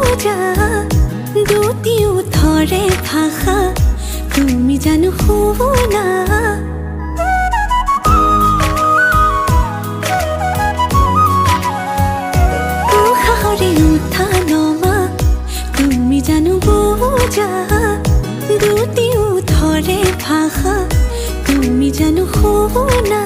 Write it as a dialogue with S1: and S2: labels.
S1: বোঝা দুটিও থরে ভাষা তুমি জানো শুনা উশাহৰে উঠা নমা তুমি জানো বোঝা দুটিও থরে ভাষা তুমি জানো শুনা